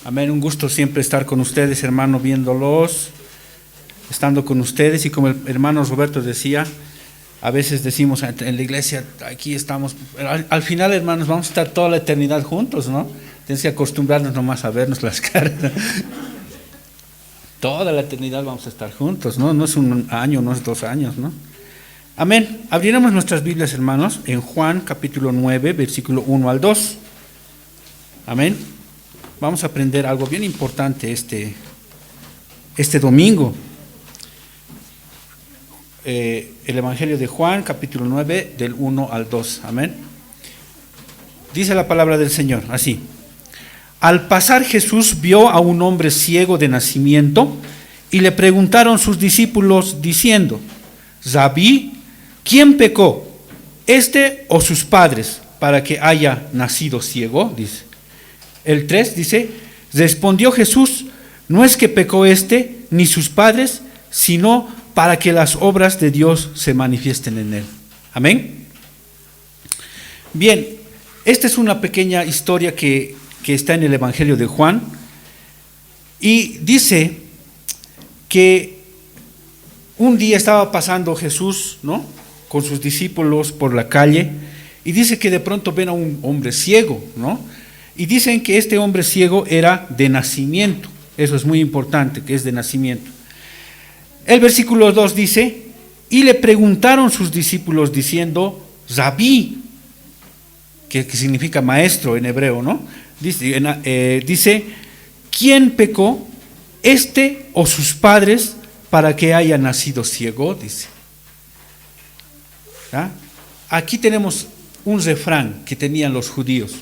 Amén, un gusto siempre estar con ustedes, hermano, viéndolos, estando con ustedes. Y como el hermano Roberto decía, a veces decimos en la iglesia, aquí estamos, al final, hermanos, vamos a estar toda la eternidad juntos, ¿no? Tienes que acostumbrarnos nomás a vernos las caras. Toda la eternidad vamos a estar juntos, ¿no? No es un año, no es 2 años, ¿no? Amén. Abriremos nuestras Biblias, hermanos, en Juan capítulo 9, versículo 1 al 2. Amén. Vamos a aprender algo bien importante este domingo. El Evangelio de Juan, capítulo 9, del 1 al 2. Amén. Dice la palabra del Señor, así. Al pasar Jesús vio a un hombre ciego de nacimiento y le preguntaron sus discípulos diciendo: Rabí, ¿quién pecó, este o sus padres, para que haya nacido ciego? Dice. El 3 dice: respondió Jesús: no es que pecó este ni sus padres, sino para que las obras de Dios se manifiesten en él. Amén. Bien, esta es una pequeña historia que está en el Evangelio de Juan, y dice que un día estaba pasando Jesús, ¿no?, con sus discípulos por la calle, y dice que de pronto ven a un hombre ciego, ¿no? Y dicen que este hombre ciego era de nacimiento. Eso es muy importante, que es de nacimiento. El versículo 2 dice: y le preguntaron sus discípulos diciendo, Rabí, que significa maestro en hebreo, ¿no? Dice, ¿quién pecó, este o sus padres, para que haya nacido ciego? Dice. ¿Ah? Aquí tenemos un refrán que tenían los judíos,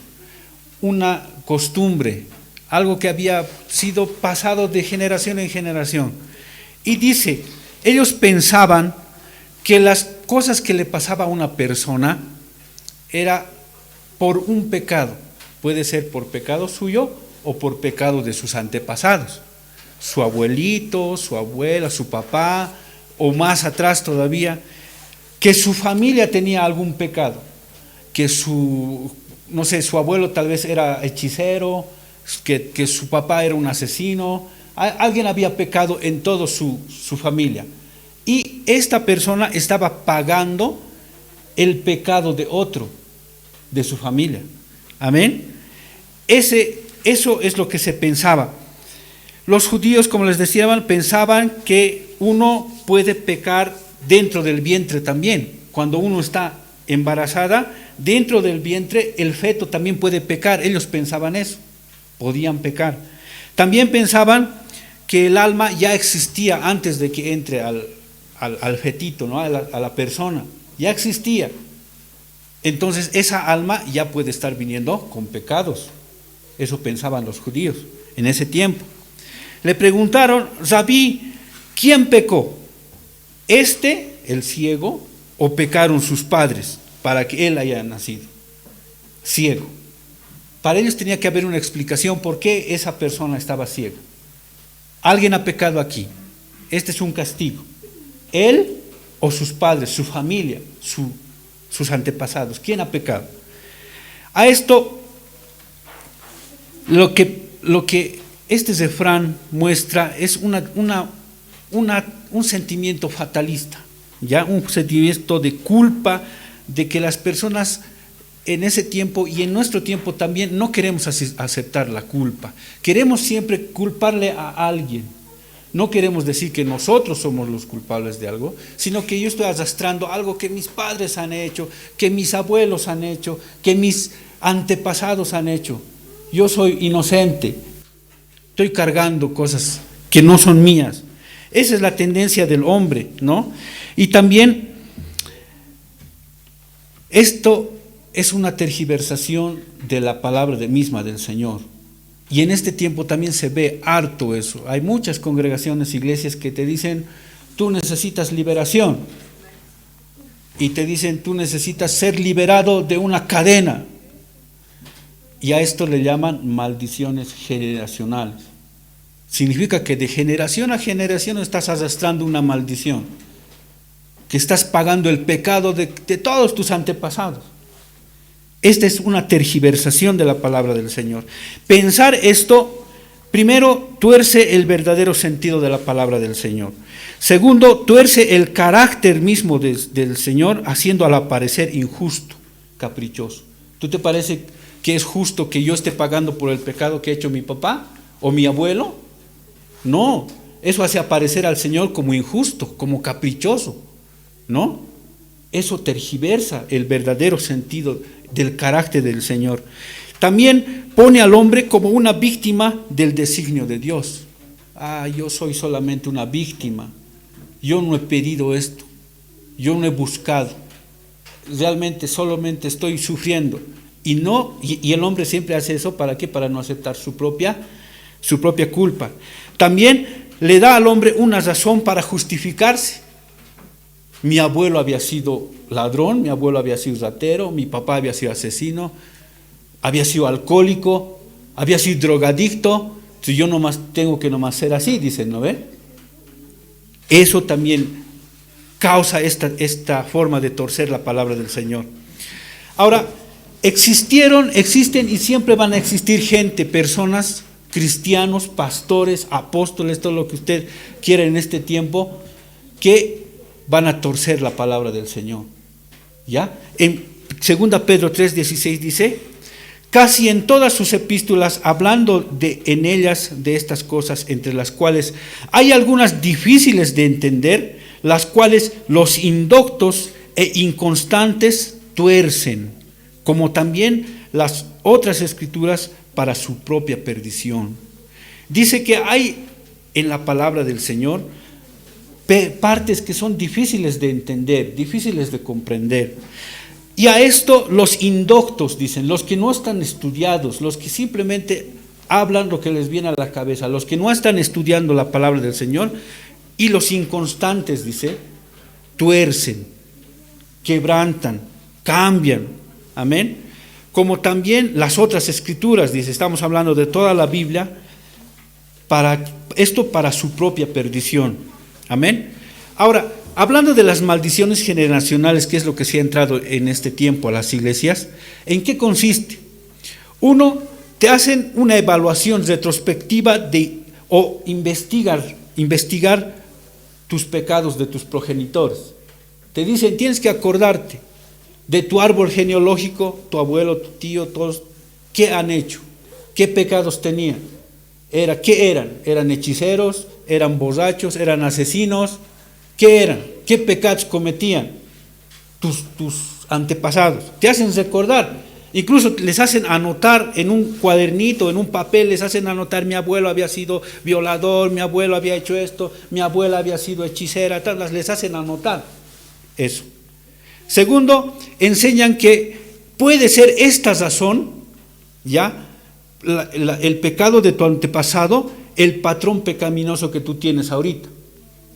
una costumbre, algo que había sido pasado de generación en generación. Y dice, ellos pensaban que las cosas que le pasaba a una persona era por un pecado. Puede ser por pecado suyo o por pecado de sus antepasados. Su abuelito, su abuela, su papá, o más atrás todavía, que su familia tenía algún pecado, que su abuelo tal vez era hechicero, que su papá era un asesino, alguien había pecado en toda su familia. Y esta persona estaba pagando el pecado de otro, de su familia. Amén. Eso es lo que se pensaba. Los judíos, como les decía, pensaban que uno puede pecar dentro del vientre también. Cuando uno está embarazada, dentro del vientre el feto también puede pecar. Ellos pensaban eso, podían pecar. También pensaban que el alma ya existía antes de que entre al fetito, ¿no?, a la persona, ya existía. Entonces esa alma ya puede estar viniendo con pecados. Eso pensaban los judíos en ese tiempo. Le preguntaron, Rabí, ¿quién pecó, este, el ciego, o pecaron sus padres para que él haya nacido ciego? Para ellos tenía que haber una explicación por qué esa persona estaba ciega. Alguien ha pecado aquí, este es un castigo. Él o sus padres, su familia, sus antepasados, ¿quién ha pecado? A esto, lo que este refrán muestra es un sentimiento fatalista, ya un sentimiento de culpa, de que las personas en ese tiempo y en nuestro tiempo también no queremos aceptar la culpa. Queremos siempre culparle a alguien. No queremos decir que nosotros somos los culpables de algo, sino que yo estoy arrastrando algo que mis padres han hecho, que mis abuelos han hecho, que mis antepasados han hecho. Yo soy inocente, estoy cargando cosas que no son mías. Esa es la tendencia del hombre, ¿no? Y también esto es una tergiversación de la palabra misma del Señor. Y en este tiempo también se ve harto eso. Hay muchas congregaciones, iglesias que te dicen, tú necesitas liberación. Y te dicen, tú necesitas ser liberado de una cadena. Y a esto le llaman maldiciones generacionales. Significa que de generación a generación estás arrastrando una maldición, que estás pagando el pecado de todos tus antepasados. Esta es una tergiversación de la palabra del Señor. Pensar esto, primero, tuerce el verdadero sentido de la palabra del Señor. Segundo, tuerce el carácter mismo del Señor, haciendo al aparecer injusto, caprichoso. ¿Tú te parece que es justo que yo esté pagando por el pecado que ha hecho mi papá o mi abuelo? No, eso hace aparecer al Señor como injusto, como caprichoso, ¿no? Eso tergiversa el verdadero sentido del carácter del Señor. También pone al hombre como una víctima del designio de Dios. Yo soy solamente una víctima. Yo no he pedido esto. Yo no he buscado. Realmente solamente estoy sufriendo. Y el hombre siempre hace eso, ¿para qué? Para no aceptar su propia culpa. También le da al hombre una razón para justificarse. Mi abuelo había sido ladrón, mi abuelo había sido ratero, mi papá había sido asesino, había sido alcohólico, había sido drogadicto, entonces yo tengo que ser así, dicen, ¿no ve? Eso también causa esta forma de torcer la palabra del Señor. Ahora, existen y siempre van a existir personas, cristianos, pastores, apóstoles, todo lo que usted quiera en este tiempo, que van a torcer la palabra del Señor. ¿Ya? En 2 Pedro 3:16 dice: casi en todas sus epístolas, hablando en ellas de estas cosas, entre las cuales hay algunas difíciles de entender, las cuales los indoctos e inconstantes tuercen, como también las otras escrituras para su propia perdición. Dice que hay en la palabra del Señor partes que son difíciles de entender, difíciles de comprender. Y a esto los indoctos, dicen, los que no están estudiados, los que simplemente hablan lo que les viene a la cabeza, los que no están estudiando la palabra del Señor, y los inconstantes, dice, tuercen, quebrantan, cambian. Amén. Como también las otras escrituras, dice, estamos hablando de toda la Biblia, para su propia perdición. Amén. Ahora, hablando de las maldiciones generacionales, que es lo que se ha entrado en este tiempo a las iglesias, ¿en qué consiste? Uno, te hacen una evaluación retrospectiva o investigar tus pecados de tus progenitores. Te dicen, tienes que acordarte de tu árbol genealógico, tu abuelo, tu tío, todos, ¿qué han hecho? ¿Qué pecados tenían? ¿Qué eran? ¿Eran hechiceros? ¿Eran borrachos? ¿Eran asesinos? ¿Qué eran? ¿Qué pecados cometían tus antepasados? Te hacen recordar, incluso les hacen anotar en un cuadernito, en un papel, les hacen anotar: mi abuelo había sido violador, mi abuelo había hecho esto, mi abuela había sido hechicera, les hacen anotar eso. Segundo, enseñan que puede ser esta razón, ya, el pecado de tu antepasado, el patrón pecaminoso que tú tienes ahorita.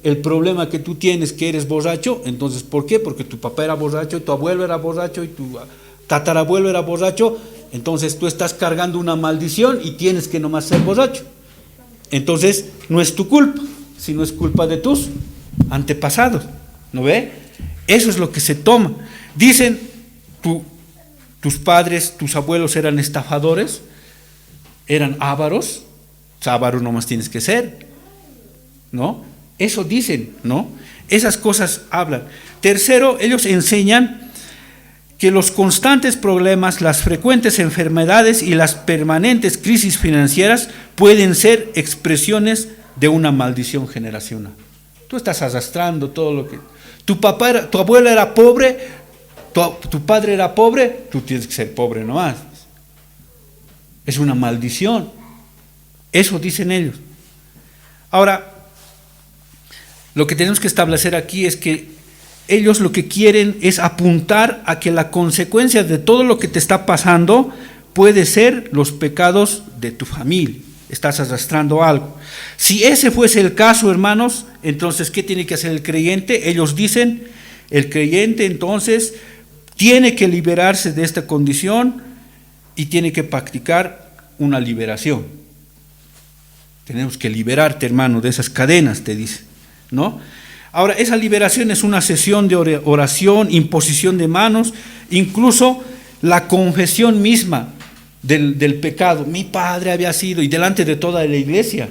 El problema que tú tienes, que eres borracho, entonces, ¿por qué? Porque tu papá era borracho, y tu abuelo era borracho, y tu tatarabuelo era borracho, entonces tú estás cargando una maldición y tienes que nomás ser borracho. Entonces, no es tu culpa, sino es culpa de tus antepasados, ¿no ve? Eso es lo que se toma. Dicen, tus padres, tus abuelos eran estafadores, eran ávaros, avaro nomás tienes que ser, ¿no? Eso dicen, ¿no? Esas cosas hablan. Tercero, ellos enseñan que los constantes problemas, las frecuentes enfermedades y las permanentes crisis financieras pueden ser expresiones de una maldición generacional. Tú estás arrastrando todo lo que... tu abuelo era pobre, tu padre era pobre, tú tienes que ser pobre nomás. Es una maldición. Eso dicen ellos. Ahora, lo que tenemos que establecer aquí es que ellos lo que quieren es apuntar a que la consecuencia de todo lo que te está pasando puede ser los pecados de tu familia. Estás arrastrando algo. Si ese fuese el caso, hermanos, entonces, ¿qué tiene que hacer el creyente? Ellos dicen, el creyente entonces tiene que liberarse de esta condición y tiene que practicar una liberación. Tenemos que liberarte, hermano, de esas cadenas, te dice, ¿no? Ahora, esa liberación es una sesión de oración, imposición de manos, incluso la confesión misma del pecado. Mi padre había sido, y delante de toda la iglesia,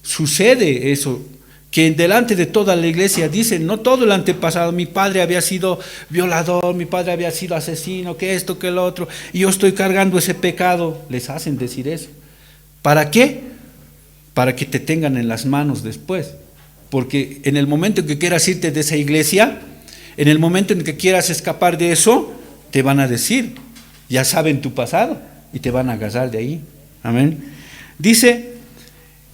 sucede eso, que delante de toda la iglesia dicen, no todo el antepasado, mi padre había sido violador, mi padre había sido asesino, que esto, que lo otro, y yo estoy cargando ese pecado. Les hacen decir eso. ¿Para qué? Para que te tengan en las manos después. Porque en el momento en que quieras irte de esa iglesia, en el momento en que quieras escapar de eso, te van a decir, ya saben tu pasado, y te van a agarrar de ahí. Amén. Dice,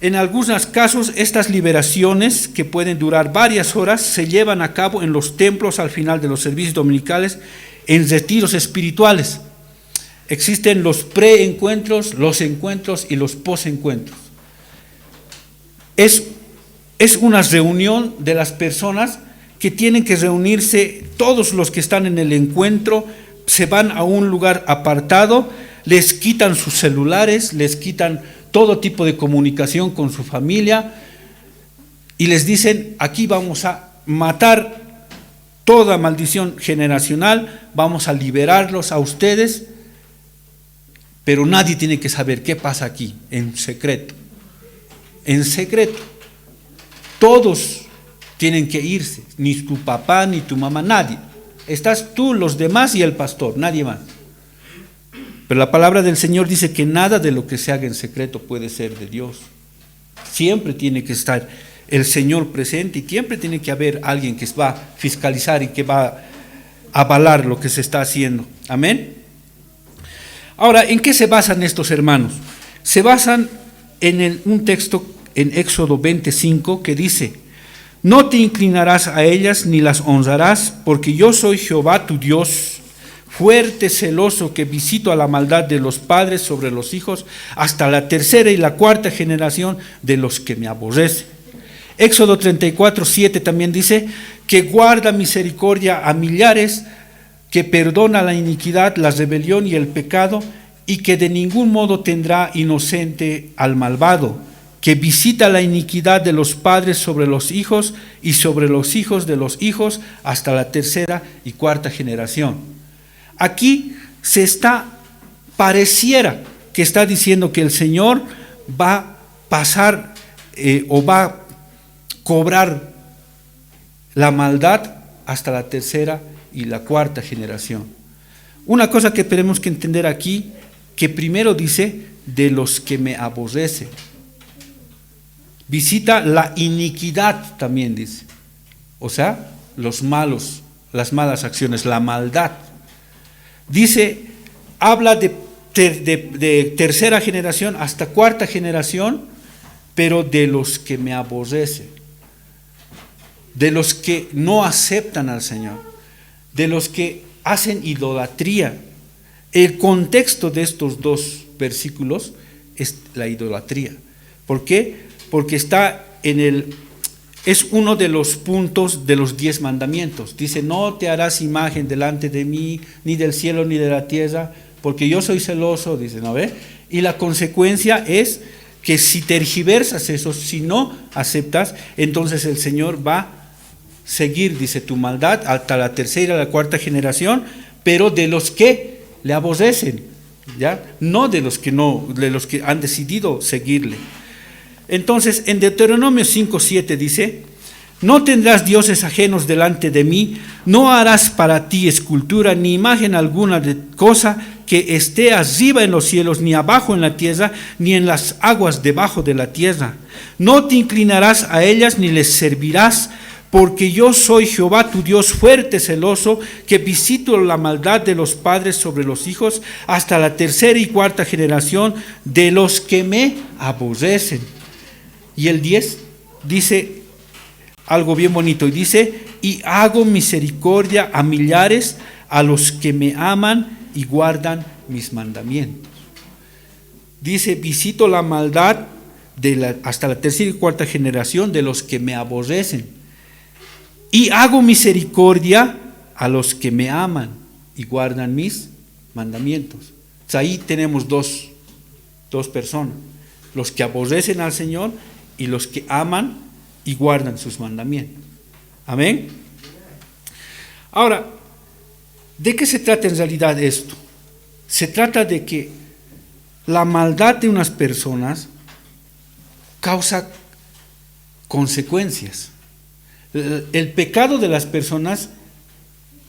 en algunos casos, estas liberaciones, que pueden durar varias horas, se llevan a cabo en los templos al final de los servicios dominicales, en retiros espirituales. Existen los preencuentros, los encuentros y los posencuentros. Es una reunión de las personas que tienen que reunirse. Todos los que están en el encuentro se van a un lugar apartado, les quitan sus celulares, les quitan todo tipo de comunicación con su familia y les dicen, aquí vamos a matar toda maldición generacional, vamos a liberarlos a ustedes, pero nadie tiene que saber qué pasa aquí, en secreto. En secreto. Todos tienen que irse, ni tu papá, ni tu mamá, nadie. Estás tú, los demás y el pastor, nadie más. Pero la palabra del Señor dice que nada de lo que se haga en secreto puede ser de Dios. Siempre tiene que estar el Señor presente y siempre tiene que haber alguien que va a fiscalizar y que va a avalar lo que se está haciendo. Amén. Ahora, ¿en qué se basan estos hermanos? Se basan en un texto en Éxodo 25 que dice, no te inclinarás a ellas ni las honrarás, porque yo soy Jehová tu Dios, fuerte, celoso, que visito a la maldad de los padres sobre los hijos, hasta la tercera y la cuarta generación de los que me aborrecen. Éxodo 34, 7 también dice, que guarda misericordia a millares, que perdona la iniquidad, la rebelión y el pecado, y que de ningún modo tendrá inocente al malvado, que visita la iniquidad de los padres sobre los hijos y sobre los hijos de los hijos hasta la tercera y cuarta generación. Aquí pareciera que está diciendo que el Señor va a pasar o va a cobrar la maldad hasta la tercera y la cuarta generación. Una cosa que tenemos que entender aquí, que primero dice, de los que me aborrecen. Visita la iniquidad también dice, o sea, los malos, las malas acciones, la maldad. Dice, habla de tercera generación hasta cuarta generación, pero de los que me aborrecen, de los que no aceptan al Señor, de los que hacen idolatría. El contexto de estos dos versículos es la idolatría. ¿Por qué? Porque es uno de los puntos de los 10 mandamientos. Dice, no te harás imagen delante de mí, ni del cielo ni de la tierra, porque yo soy celoso, dice, ¿no ve? Y la consecuencia es que si tergiversas eso, si no aceptas, entonces el Señor va a seguir, dice, tu maldad hasta la tercera y la cuarta generación, pero de los que le aborrecen, ¿ya? No de los que han decidido seguirle. Entonces, en Deuteronomio 5:7 dice, no tendrás dioses ajenos delante de mí, no harás para ti escultura ni imagen alguna de cosa que esté arriba en los cielos, ni abajo en la tierra, ni en las aguas debajo de la tierra. No te inclinarás a ellas ni les servirás, porque yo soy Jehová tu Dios fuerte, celoso, que visito la maldad de los padres sobre los hijos hasta la tercera y cuarta generación de los que me aborrecen. Y el 10 dice algo bien bonito, y dice, y hago misericordia a millares, a los que me aman y guardan mis mandamientos. Dice, visito la maldad hasta la tercera y cuarta generación de los que me aborrecen, y hago misericordia a los que me aman y guardan mis mandamientos. Ahí tenemos dos personas, los que aborrecen al Señor y los que aman y guardan sus mandamientos. Amén. Ahora, ¿de qué se trata en realidad esto? Se trata de que la maldad de unas personas causa consecuencias. El pecado de las personas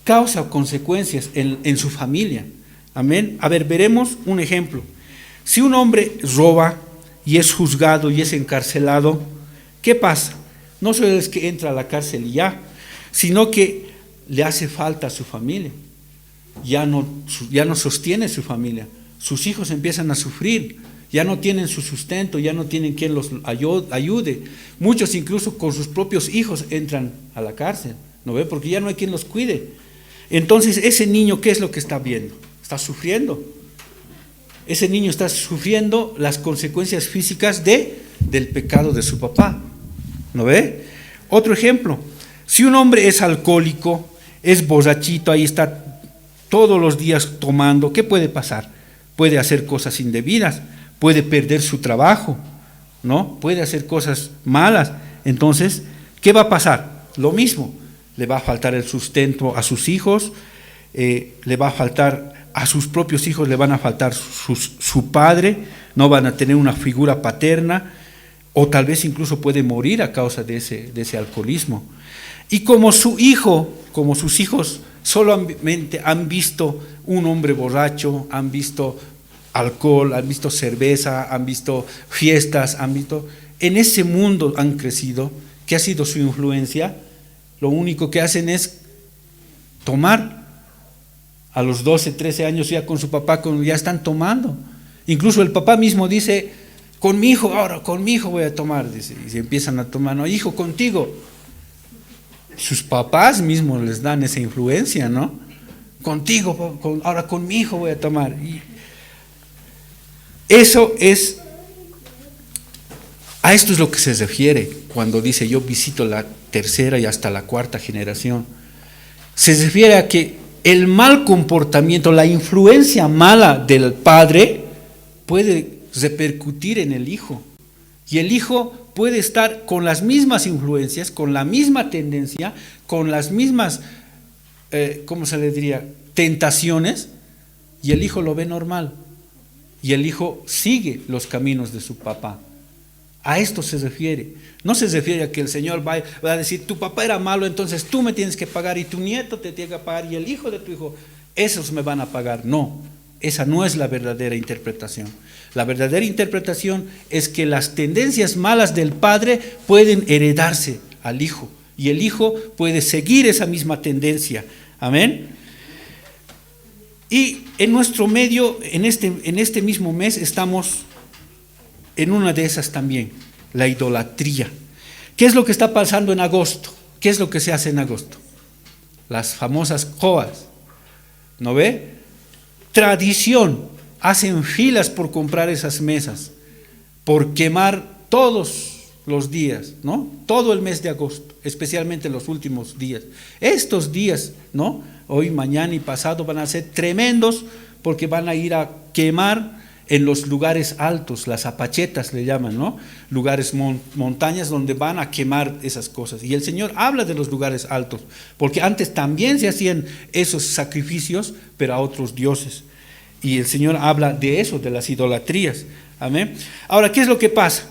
causa consecuencias en su familia. Amén. A ver, veremos un ejemplo. Si un hombre roba y es juzgado y es encarcelado, ¿qué pasa? No solo es que entra a la cárcel y ya, sino que le hace falta a su familia. Ya no sostiene su familia. Sus hijos empiezan a sufrir, ya no tienen su sustento, ya no tienen quien los ayude. Muchos incluso con sus propios hijos entran a la cárcel, ¿no ve? Porque ya no hay quien los cuide. Entonces ese niño, ¿qué es lo que está viendo? Está sufriendo. Ese niño está sufriendo las consecuencias físicas del pecado de su papá, ¿no ve? Otro ejemplo, si un hombre es alcohólico, es borrachito, ahí está todos los días tomando, ¿qué puede pasar? Puede hacer cosas indebidas, puede perder su trabajo, ¿no? Puede hacer cosas malas. Entonces, ¿qué va a pasar? Lo mismo, le va a faltar el sustento a sus hijos, le va a faltar a sus propios hijos, le van a faltar su padre, no van a tener una figura paterna, o tal vez incluso puede morir a causa de ese alcoholismo. Y como sus hijos solamente han visto un hombre borracho, han visto alcohol, han visto cerveza, han visto fiestas, en ese mundo han crecido, ¿qué ha sido su influencia? Lo único que hacen es tomar. A los 12, 13 años ya con su papá ya están tomando. Incluso el papá mismo dice, con mi hijo voy a tomar, dice, y se empiezan a tomar, no, hijo, contigo. Sus papás mismos les dan esa influencia, ¿no? Contigo, ahora con mi hijo voy a tomar. Y a esto es lo que se refiere cuando dice yo visito la tercera y hasta la cuarta generación. Se refiere a que el mal comportamiento, la influencia mala del padre puede repercutir en el hijo. Y el hijo puede estar con las mismas influencias, con la misma tendencia, con las mismas, ¿cómo se le diría?, tentaciones, y el hijo lo ve normal. Y el hijo sigue los caminos de su papá. A esto se refiere. No se refiere a que el Señor va a decir, tu papá era malo, entonces tú me tienes que pagar y tu nieto te tiene que pagar y el hijo de tu hijo, esos me van a pagar. No, esa no es la verdadera interpretación. La verdadera interpretación es que las tendencias malas del padre pueden heredarse al hijo y el hijo puede seguir esa misma tendencia. Amén. Y en nuestro medio, en este mismo mes, estamos en una de esas también, la idolatría. ¿Qué es lo que está pasando en agosto? ¿Qué es lo que se hace en agosto? Las famosas coas, ¿no ve? Tradición, hacen filas por comprar esas mesas, por quemar todos los días, ¿no? Todo el mes de agosto, especialmente los últimos días. Estos días, ¿no? Hoy, mañana y pasado van a ser tremendos porque van a ir a quemar en los lugares altos, las apachetas le llaman, ¿no? Lugares, montañas donde van a quemar esas cosas. Y el Señor habla de los lugares altos, porque antes también se hacían esos sacrificios, pero a otros dioses. Y el Señor habla de eso, de las idolatrías. Amén. Ahora, ¿qué es lo que pasa?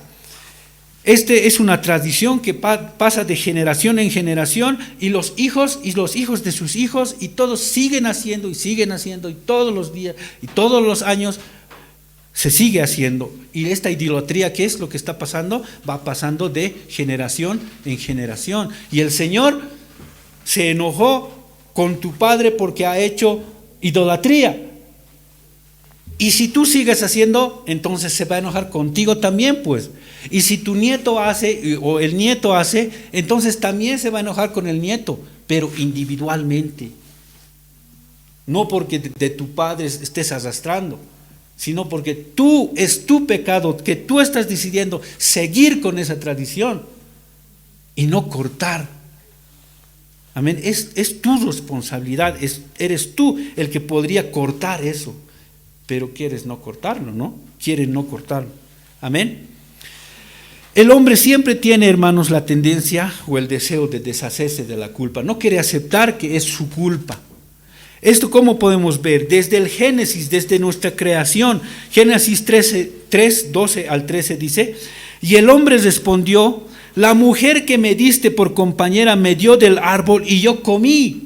Es una tradición que pasa de generación en generación y los hijos de sus hijos y todos siguen haciendo y todos los días y todos los años se sigue haciendo. Y esta idolatría, ¿qué es lo que está pasando? Va pasando de generación en generación. Y el Señor se enojó con tu padre porque ha hecho idolatría. Y si tú sigues haciendo, entonces se va a enojar contigo también, pues. Y si tu nieto hace, o el nieto hace, entonces también se va a enojar con el nieto, pero individualmente. No porque de tu padre estés arrastrando, sino porque es tu pecado, que tú estás decidiendo seguir con esa tradición y no cortar. Amén. Es tu responsabilidad, eres tú el que podría cortar eso. pero quieres no cortarlo, ¿no? Quieren no cortarlo. Amén. El hombre siempre tiene, hermanos, la tendencia o el deseo de deshacerse de la culpa. No quiere aceptar que es su culpa. ¿Esto cómo podemos ver? Desde el Génesis, desde nuestra creación. Génesis 3, 12 al 13 dice: y el hombre respondió: la mujer que me diste por compañera me dio del árbol y yo comí.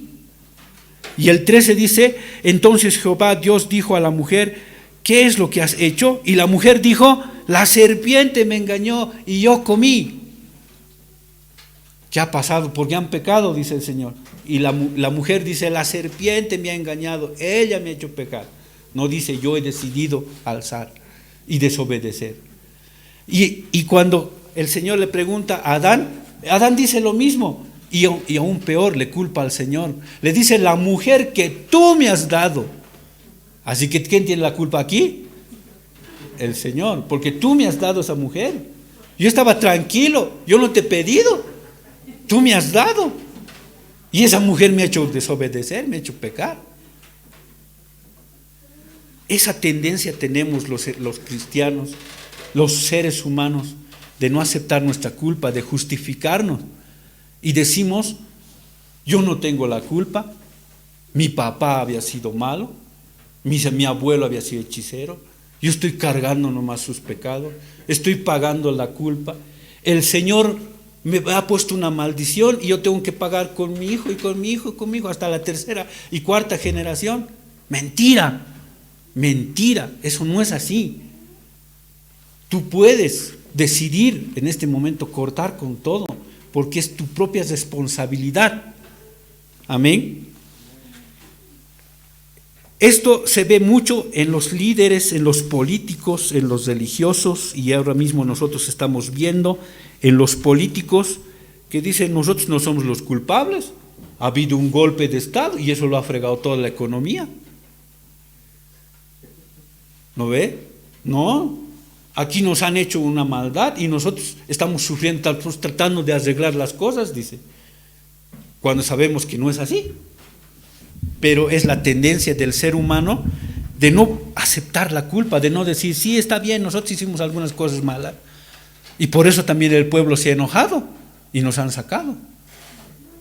Y el 13 dice: entonces Jehová Dios dijo a la mujer: ¿qué es lo que has hecho? Y la mujer dijo: la serpiente me engañó y yo comí. ¿Qué ha pasado? Porque han pecado, dice el Señor. Y la mujer dice: la serpiente me ha engañado, ella me ha hecho pecar. No dice: yo he decidido alzar y desobedecer. Y cuando el Señor le pregunta a Adán, Adán dice lo mismo. Y aún peor, le culpa al Señor. Le dice: la mujer que tú me has dado. Así que ¿quién tiene la culpa aquí? El Señor, porque tú me has dado esa mujer. Yo estaba tranquilo, yo no te he pedido, tú me has dado. Y esa mujer me ha hecho desobedecer, me ha hecho pecar. Esa tendencia tenemos los cristianos, los seres humanos, de no aceptar nuestra culpa, de justificarnos. Y decimos: yo no tengo la culpa, mi papá había sido malo, mi abuelo había sido hechicero, yo estoy cargando nomás sus pecados, estoy pagando la culpa, el Señor me ha puesto una maldición y yo tengo que pagar con mi hijo y con mi hijo y con mi hijo hasta la tercera y cuarta generación. Mentira, mentira, eso no es así. Tú puedes decidir en este momento cortar con todo, porque es tu propia responsabilidad. Amén. Esto se ve mucho en los líderes, en los políticos, en los religiosos, y ahora mismo nosotros estamos viendo en los políticos que dicen: nosotros no somos los culpables, ha habido un golpe de Estado y eso lo ha fregado toda la economía. ¿No ve? No, aquí nos han hecho una maldad y nosotros estamos sufriendo, estamos tratando de arreglar las cosas, dice, cuando sabemos que no es así. Pero es la tendencia del ser humano de no aceptar la culpa, de no decir: sí, está bien, nosotros hicimos algunas cosas malas. Y por eso también el pueblo se ha enojado y nos han sacado.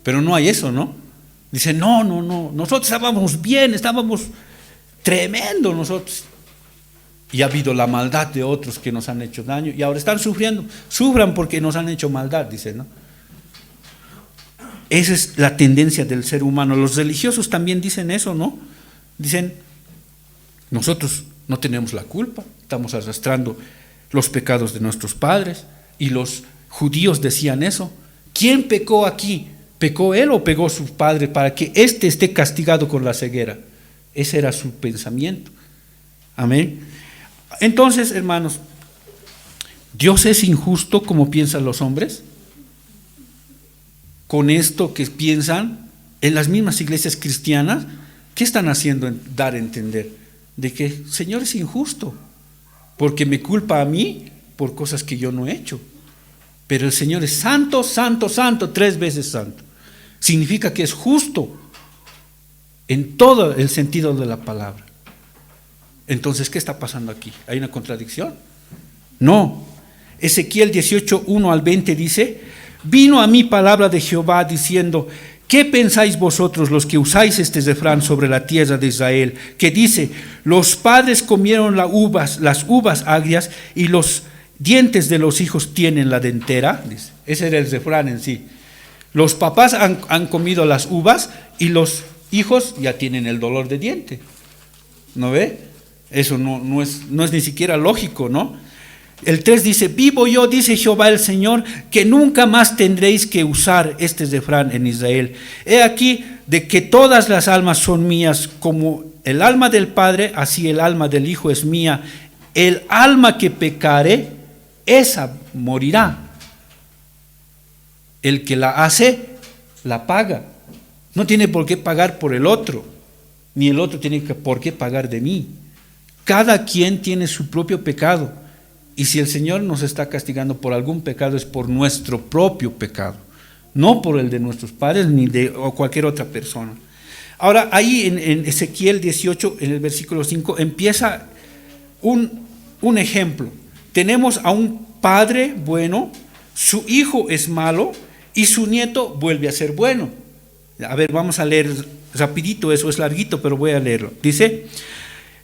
Pero no hay eso, ¿no? Dice: no, nosotros estábamos bien, estábamos tremendo nosotros. Y ha habido la maldad de otros que nos han hecho daño y ahora están sufriendo. Sufran porque nos han hecho maldad, dice, ¿no? Esa es la tendencia del ser humano. Los religiosos también dicen eso, ¿no? Dicen: nosotros no tenemos la culpa, estamos arrastrando los pecados de nuestros padres. Y los judíos decían eso. ¿Quién pecó aquí? ¿Pecó él o pecó su padre para que éste esté castigado con la ceguera? Ese era su pensamiento. Amén. Entonces, hermanos, ¿Dios es injusto como piensan los hombres? Con esto que piensan en las mismas iglesias cristianas, ¿qué están haciendo en dar a entender? De que el Señor es injusto, porque me culpa a mí por cosas que yo no he hecho. Pero el Señor es santo, santo, santo, 3 veces santo. Significa que es justo en todo el sentido de la palabra. Entonces, ¿qué está pasando aquí? ¿Hay una contradicción? No. Ezequiel 18, 1 al 20 dice: vino a mí palabra de Jehová diciendo: ¿qué pensáis vosotros los que usáis este refrán sobre la tierra de Israel? Que dice: los padres comieron las uvas agrias y los dientes de los hijos tienen la dentera. Dice. Ese era el refrán en sí. Los papás han comido las uvas y los hijos ya tienen el dolor de diente. ¿No ve? Eso no es ni siquiera lógico, ¿no? El 3 dice: vivo yo, dice Jehová el Señor, que nunca más tendréis que usar este refrán en Israel. He aquí de que todas las almas son mías, como el alma del Padre, así el alma del Hijo es mía. El alma que pecare, esa morirá. El que la hace, la paga. No tiene por qué pagar por el otro, ni el otro tiene por qué pagar de mí. Cada quien tiene su propio pecado. Y si el Señor nos está castigando por algún pecado, es por nuestro propio pecado, no por el de nuestros padres ni de o cualquier otra persona. Ahora, ahí en Ezequiel 18, en el versículo 5, empieza un ejemplo. Tenemos a un padre bueno, su hijo es malo y su nieto vuelve a ser bueno. A ver, vamos a leer rapidito, eso es larguito, pero voy a leerlo. Dice: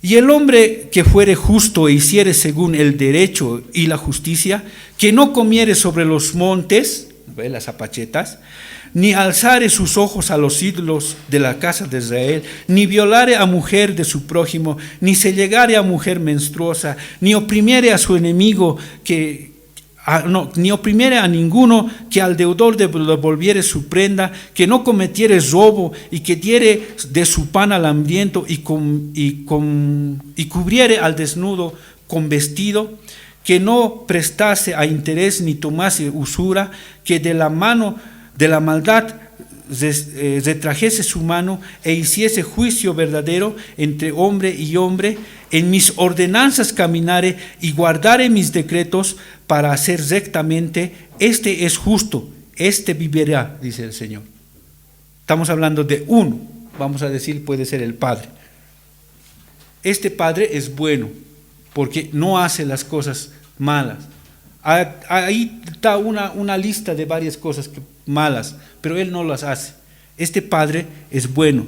y el hombre que fuere justo e hiciere según el derecho y la justicia, que no comiere sobre los montes, ¿ve? Las apachetas, ni alzare sus ojos a los ídolos de la casa de Israel, ni violare a mujer de su prójimo, ni se llegare a mujer menstruosa, ni oprimiere a su enemigo ni oprimiere a ninguno, que al deudor devolviere su prenda, que no cometiere robo y que diere de su pan al hambriento y cubriere al desnudo con vestido, que no prestase a interés ni tomase usura, que de la mano de la maldad retrajese su mano e hiciese juicio verdadero entre hombre y hombre, en mis ordenanzas caminare y guardare mis decretos para hacer rectamente, este es justo, este vivirá, dice el Señor. Estamos hablando de uno, vamos a decir, puede ser el Padre. Este Padre es bueno porque no hace las cosas malas. Ahí está una lista de varias cosas malas, pero Él no las hace. Este Padre es bueno.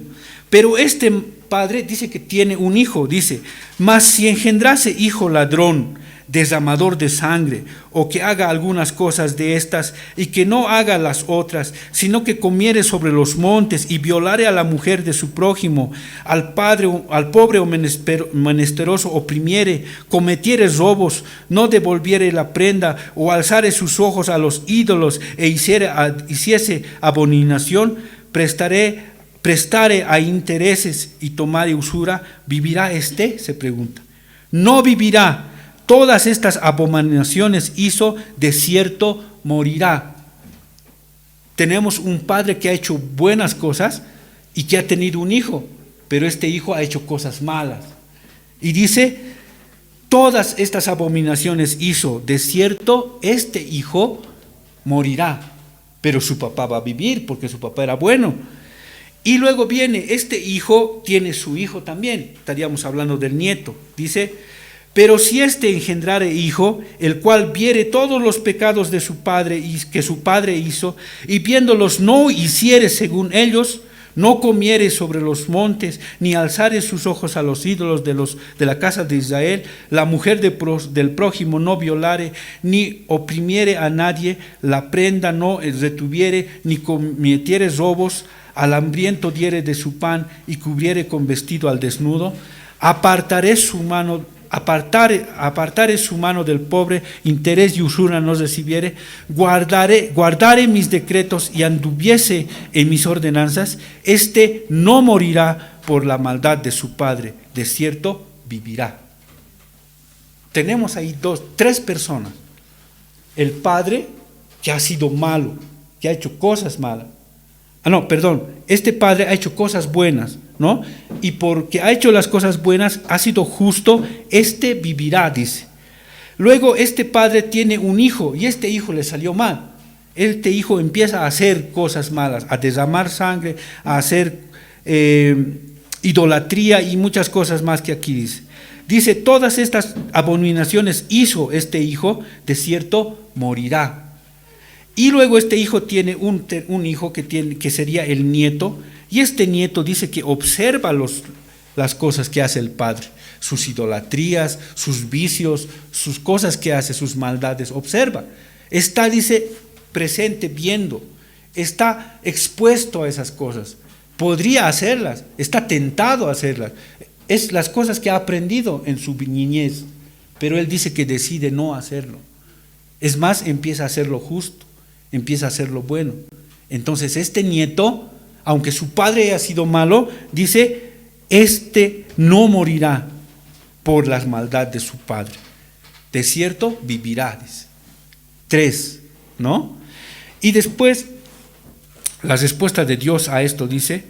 Pero este Padre dice que tiene un hijo, dice: mas si engendrase hijo ladrón, derramador de sangre, o que haga algunas cosas de estas y que no haga las otras, sino que comiere sobre los montes y violare a la mujer de su prójimo, al pobre o menesteroso oprimiere, cometiere robos, no devolviere la prenda, o alzare sus ojos a los ídolos e hiciese abominación, prestare a intereses y tomare usura, ¿vivirá este? Se pregunta. No vivirá. Todas estas abominaciones hizo, de cierto morirá. Tenemos un padre que ha hecho buenas cosas y que ha tenido un hijo, pero este hijo ha hecho cosas malas. Y dice: todas estas abominaciones hizo, de cierto este hijo morirá, pero su papá va a vivir porque su papá era bueno. Y luego viene, este hijo tiene su hijo también, estaríamos hablando del nieto. Dice: pero si éste engendrare hijo, el cual viere todos los pecados de su padre y que su padre hizo, y viéndolos no hiciere según ellos, no comiere sobre los montes, ni alzare sus ojos a los ídolos de la casa de Israel, la mujer del prójimo no violare, ni oprimiere a nadie, la prenda no retuviere, ni cometiere robos, al hambriento diere de su pan y cubriere con vestido al desnudo, apartaré su mano del pobre, interés y usura no recibiere, guardaré mis decretos y anduviese en mis ordenanzas, este no morirá por la maldad de su padre, de cierto vivirá. Tenemos ahí tres personas. El padre que ha sido malo, que ha hecho cosas malas. Este padre ha hecho cosas buenas, ¿no? Y porque ha hecho las cosas buenas, ha sido justo, este vivirá, dice. Luego este padre tiene un hijo y este hijo le salió mal. Este hijo empieza a hacer cosas malas, a derramar sangre, a hacer idolatría y muchas cosas más que aquí dice. Dice: todas estas abominaciones hizo este hijo, de cierto morirá. Y luego este hijo tiene un hijo que sería el nieto, y este nieto dice que observa las cosas que hace el padre, sus idolatrías, sus vicios, sus cosas que hace, sus maldades, observa. Está, dice, presente, viendo, está expuesto a esas cosas, podría hacerlas, está tentado a hacerlas, es las cosas que ha aprendido en su niñez, pero él dice que decide no hacerlo. Es más, empieza a hacer lo justo, empieza a hacer lo bueno. Entonces este nieto, aunque su padre haya sido malo, dice: este no morirá por la maldad de su padre, de cierto vivirá, dice. 3, ¿no? Y después la respuesta de Dios a esto dice: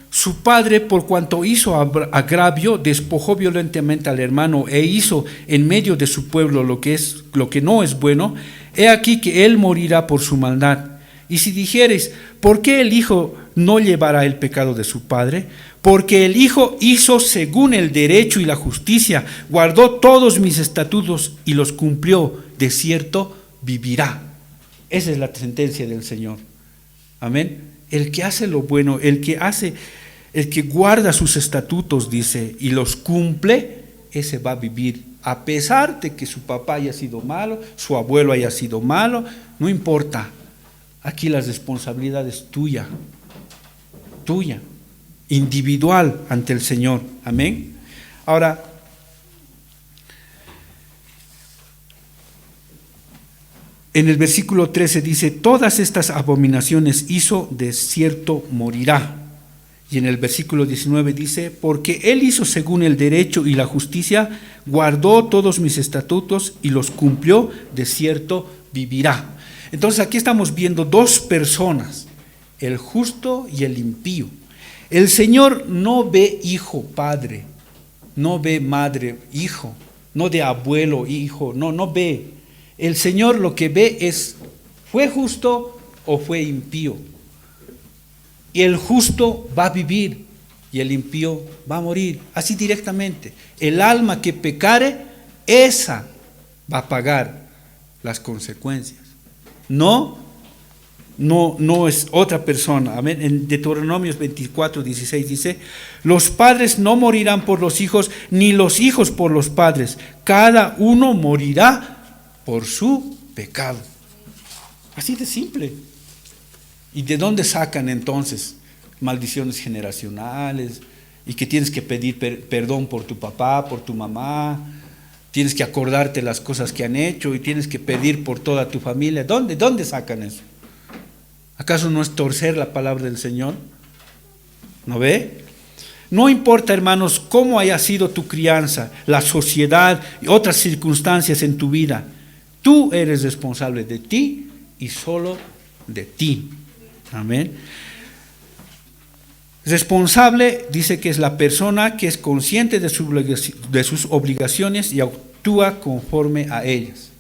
su padre, por cuanto hizo agravio, despojó violentamente al hermano e hizo en medio de su pueblo lo que no es bueno, he aquí que él morirá por su maldad. Y si dijereis: ¿por qué el hijo no llevará el pecado de su padre, porque el Hijo hizo según el derecho y la justicia, guardó todos mis estatutos y los cumplió, de cierto vivirá. Esa es la sentencia del Señor. Amén. El que hace lo bueno, el que guarda sus estatutos, dice, y los cumple, ese va a vivir. A pesar de que su papá haya sido malo, su abuelo haya sido malo, no importa. Aquí la responsabilidad es tuya, individual ante el Señor. Amén. Ahora, en el versículo 13 dice, todas estas abominaciones hizo, de cierto morirá. Y en el versículo 19 dice, porque Él hizo según el derecho y la justicia, guardó todos mis estatutos y los cumplió, de cierto vivirá. Entonces aquí estamos viendo dos personas, el justo y el impío. El Señor no ve hijo, padre, no ve madre, hijo, no de abuelo, hijo, no ve. El Señor lo que ve es, ¿fue justo o fue impío? Y el justo va a vivir y el impío va a morir, así directamente. El alma que pecare, esa va a pagar las consecuencias. No es otra persona. Amén. En Deuteronomios 24:16 dice, los padres no morirán por los hijos, ni los hijos por los padres. Cada uno morirá por su pecado. Así de simple. ¿Y de dónde sacan entonces maldiciones generacionales? Y que tienes que pedir perdón por tu papá, por tu mamá, tienes que acordarte las cosas que han hecho y tienes que pedir por toda tu familia. ¿Dónde sacan eso? ¿Acaso no es torcer la palabra del Señor? ¿No ve? No importa, hermanos, cómo haya sido tu crianza, la sociedad y otras circunstancias en tu vida, tú eres responsable de ti y solo de ti. Amén. Responsable dice que es la persona que es consciente de sus obligaciones y actúa conforme a ellas.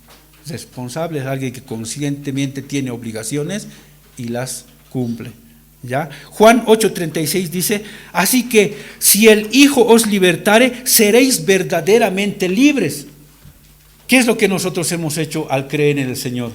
Responsable es alguien que conscientemente tiene obligaciones y las cumple. ¿Ya? Juan 8:36 dice, así que si el Hijo os libertare, seréis verdaderamente libres. ¿Qué es lo que nosotros hemos hecho al creer en el Señor?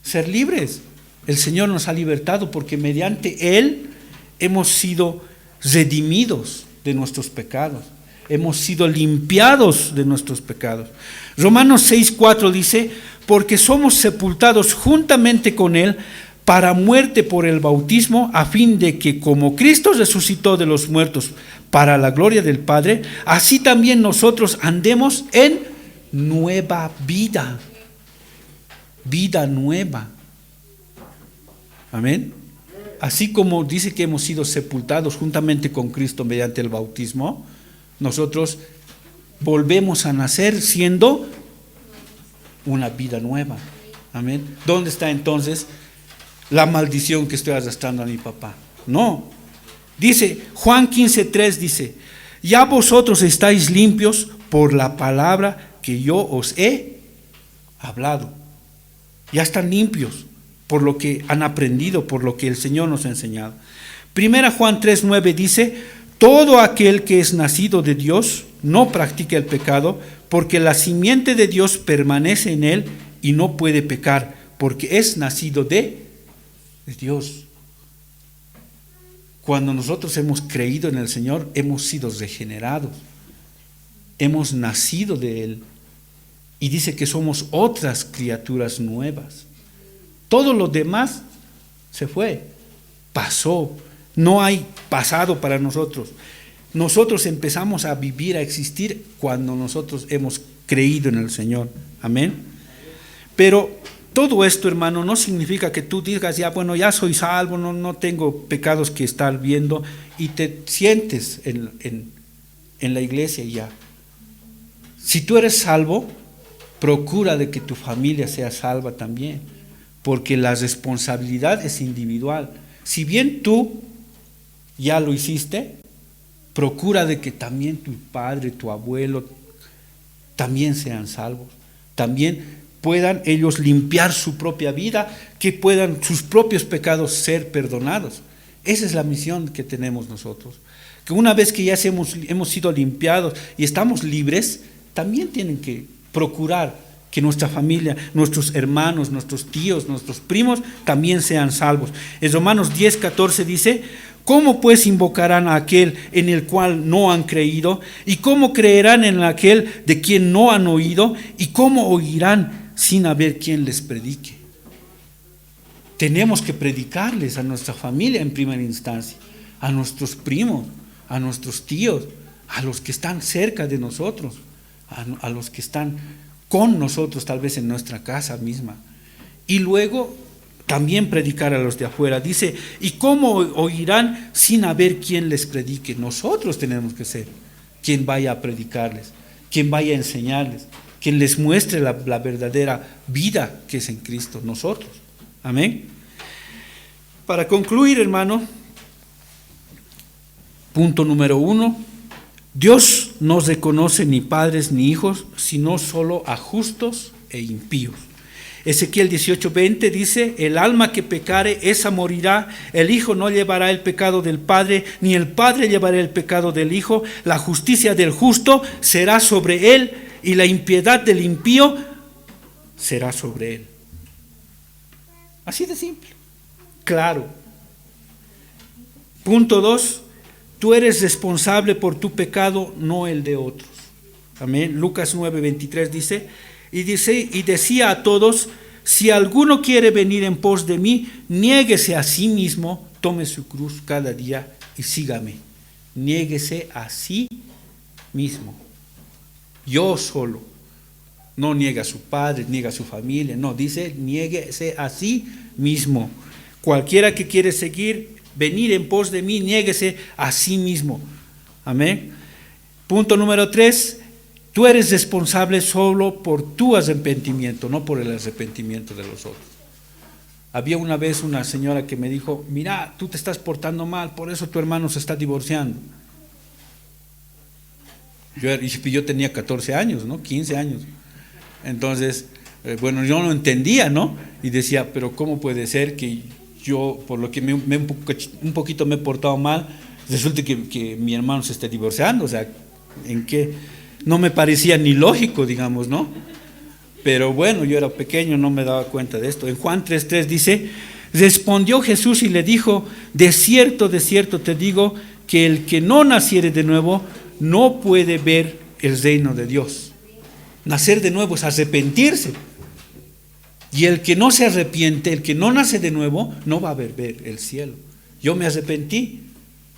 Ser libres. El Señor nos ha libertado porque mediante Él hemos sido redimidos de nuestros pecados. Hemos sido limpiados de nuestros pecados. Romanos 6:4 dice, porque somos sepultados juntamente con Él para muerte por el bautismo, a fin de que como Cristo resucitó de los muertos para la gloria del Padre, así también nosotros andemos en nueva vida. Vida nueva. Amén. Así como dice que hemos sido sepultados juntamente con Cristo mediante el bautismo, nosotros volvemos a nacer siendo una vida nueva. Amén. ¿Dónde está entonces la maldición que estoy arrastrando a mi papá? No. Dice, Juan 15:3 dice, ya vosotros estáis limpios por la palabra que yo os he hablado. Ya están limpios por lo que han aprendido, por lo que el Señor nos ha enseñado. Primera Juan 3:9 dice, todo aquel que es nacido de Dios no practica el pecado, porque la simiente de Dios permanece en él y no puede pecar, porque es nacido de Dios. Cuando nosotros hemos creído en el Señor, hemos sido regenerados, hemos nacido de Él, y dice que somos otras criaturas nuevas. Todo lo demás se fue, pasó, no hay pasado para nosotros. Nosotros empezamos a vivir, a existir cuando nosotros hemos creído en el Señor. Amén. Pero todo esto, hermano, no significa que tú digas, ya bueno, ya soy salvo, no tengo pecados que estar viendo, y te sientes en la iglesia y ya. Si tú eres salvo, procura de que tu familia sea salva también, porque la responsabilidad es individual. Si bien tú ya lo hiciste, procura de que también tu padre, tu abuelo, también sean salvos. También puedan ellos limpiar su propia vida, que puedan sus propios pecados ser perdonados. Esa es la misión que tenemos nosotros. Que una vez que ya hemos sido limpiados y estamos libres, también tienen que procurar que nuestra familia, nuestros hermanos, nuestros tíos, nuestros primos también sean salvos. En Romanos 10:14 dice: ¿cómo pues invocarán a aquel en el cual no han creído? ¿Y cómo creerán en aquel de quien no han oído? ¿Y cómo oirán sin haber quien les predique? Tenemos que predicarles a nuestra familia en primera instancia, a nuestros primos, a nuestros tíos, a los que están cerca de nosotros, a los que están con nosotros tal vez en nuestra casa misma. Y luego también predicar a los de afuera. Dice: ¿y cómo oirán sin haber quien les predique? Nosotros tenemos que ser quien vaya a predicarles, quien vaya a enseñarles, quien les muestre la verdadera vida que es en Cristo, nosotros. Amén. Para concluir, hermano, punto número 1, Dios no reconoce ni padres ni hijos, sino solo a justos e impíos. Ezequiel 18:20 dice: el alma que pecare, esa morirá. El hijo no llevará el pecado del padre, ni el padre llevará el pecado del hijo. La justicia del justo será sobre él, y la impiedad del impío será sobre él. Así de simple, claro. Punto 2, tú eres responsable por tu pecado, no el de otros. Amén. Lucas 9:23 dice: y decía a todos: si alguno quiere venir en pos de mí, niéguese a sí mismo, tome su cruz cada día y sígame. Niéguese a sí mismo. Yo solo. No niega a su padre, niega a su familia. No, dice: niéguese a sí mismo. Cualquiera que quiere venir en pos de mí, niéguese a sí mismo. Amén. Punto número 3. Tú eres responsable solo por tu arrepentimiento, no por el arrepentimiento de los otros. Había una vez una señora que me dijo: mira, tú te estás portando mal, por eso tu hermano se está divorciando. Yo tenía 14 años, ¿no? 15 años. Entonces, bueno, yo no entendía, ¿no? Y decía: pero ¿cómo puede ser que yo, por lo que un poquito me he portado mal, resulte que mi hermano se esté divorciando? O sea, ¿en qué? No me parecía ni lógico, digamos, ¿no? Pero bueno, yo era pequeño, no me daba cuenta de esto. En Juan 3:3 dice: respondió Jesús y le dijo: de cierto te digo, que el que no naciere de nuevo no puede ver el reino de Dios. Nacer de nuevo es arrepentirse. Y el que no se arrepiente, el que no nace de nuevo, no va a ver el cielo. Yo me arrepentí,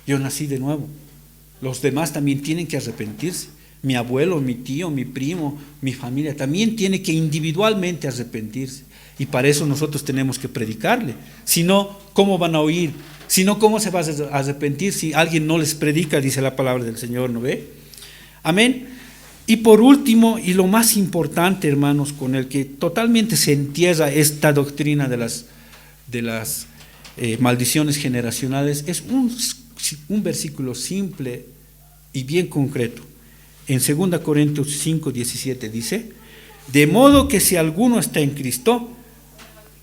yo nací de nuevo. Los demás también tienen que arrepentirse. Mi abuelo, mi tío, mi primo, mi familia, también tiene que individualmente arrepentirse. Y para eso nosotros tenemos que predicarle. Si no, ¿cómo van a oír? Si no, ¿cómo se va a arrepentir si alguien no les predica? Dice la palabra del Señor, ¿no ve? Amén. Y por último, y lo más importante, hermanos, con el que totalmente se entierra esta doctrina de las maldiciones generacionales, es un versículo simple y bien concreto. En 2 Corintios 5:17 dice: de modo que si alguno está en Cristo,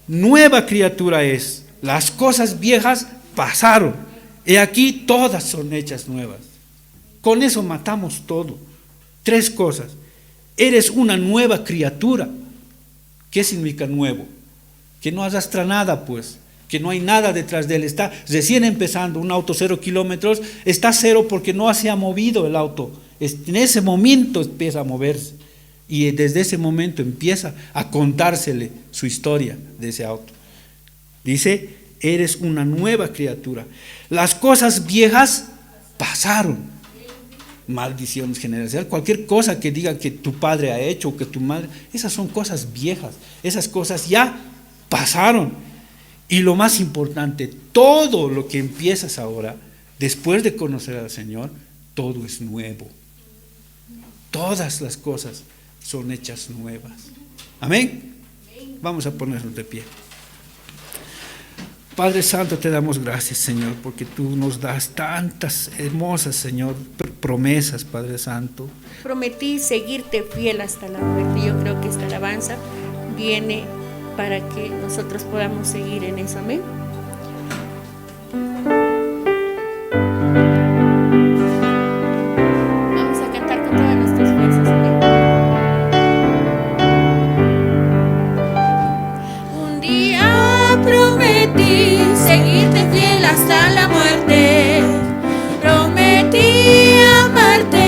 nueva criatura es. Las cosas viejas pasaron, y aquí todas son hechas nuevas. Con eso matamos todo. 3 cosas. Eres una nueva criatura. ¿Qué significa nuevo? Que no arrastra nada, pues. Que no hay nada detrás de él. Está recién empezando. Un auto 0 kilómetros está 0 porque no se ha movido el auto. En ese momento empieza a moverse. Y desde ese momento empieza a contársele su historia de ese auto. Dice: eres una nueva criatura. Las cosas viejas pasaron. Maldiciones generacionales, cualquier cosa que diga que tu padre ha hecho o que tu madre, esas son cosas viejas, esas cosas ya pasaron. Y lo más importante, todo lo que empiezas ahora, después de conocer al Señor, todo es nuevo. Todas las cosas son hechas nuevas. Amén. Vamos a ponernos de pie. Padre Santo, te damos gracias, Señor, porque tú nos das tantas hermosas, Señor, promesas, Padre Santo. Prometí seguirte fiel hasta la muerte. Yo creo que esta alabanza viene para que nosotros podamos seguir en eso. Amén. Vamos a cantar con todas nuestras fuerzas. Amén. Un día prometí seguirte fiel hasta la muerte. Prometí amarte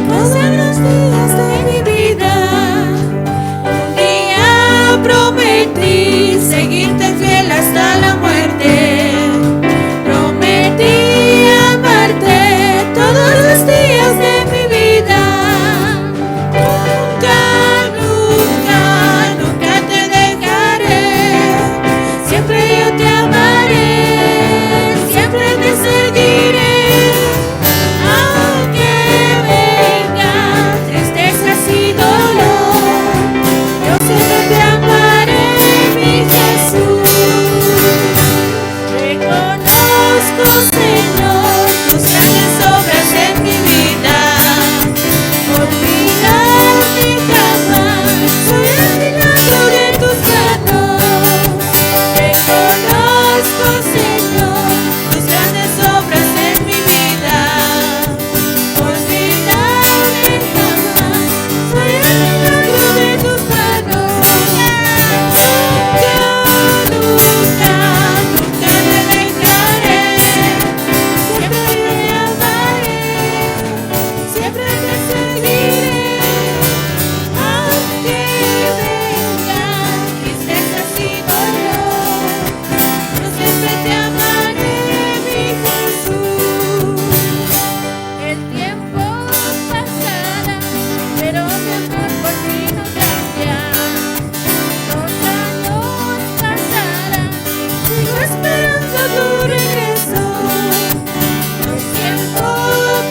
con los días de mi vida. Un día prometí seguirte fiel hasta la muerte. Prometí amarte todos los días de mi vida. Nunca, nunca, nunca te dejaré. Siempre yo te amaré, siempre te seguiré. Aunque venga tristezas y dolor, yo siempre te amaré, mi Jesús. Reconozco, Señor, tus grandes obras en mi vida. Olvidarte jamás, soy el milagro de tus manos. Reconozco, Señor, tus grandes obras en mi vida. Olvidarte jamás, soy el milagro de tus manos. Nunca, nunca, nunca te dejaré. Siempre te amaré, siempre te seguiré. Aunque vengan tristezas y dolor, yo siempre te amaré, mi Jesús. El tiempo pasará, pero mi amor por ti no cambia. Los años pasarán, sigo esperando tu regreso. El tiempo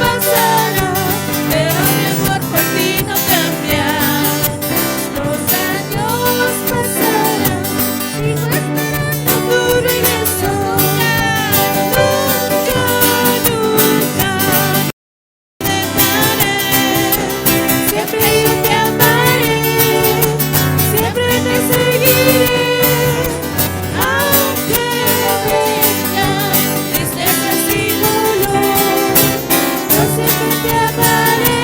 pasará, pero mi amor por ti no cambia. Los años pasarán, sigo esperando tu regreso. Nunca, nunca te dejaré. Siempre yo te amaré, siempre te seguiré. Aunque vengan tristezas y dolor, yo siempre te amaré,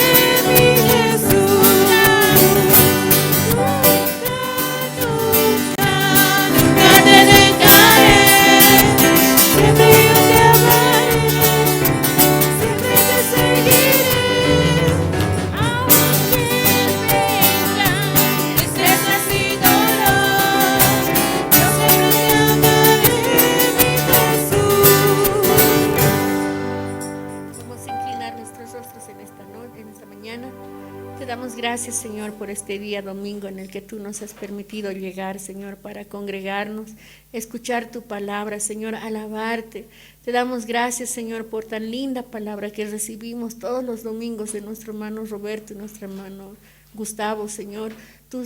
mi Jesús. Nunca, nunca, nunca te dejaré. Siempre yo te amaré, siempre te seguiré. Aunque vengan tristezas y dolor, yo siempre te amaré, mi Jesús. Vamos a inclinar nuestros rostros en esta noche, en esta mañana. Te damos gracias, Señor, por este día domingo en el que tú nos has permitido llegar, Señor, para congregarnos, escuchar tu palabra, Señor, alabarte. Te damos gracias, Señor, por tan linda palabra que recibimos todos los domingos de nuestro hermano Roberto y nuestro hermano Gustavo, Señor. Tú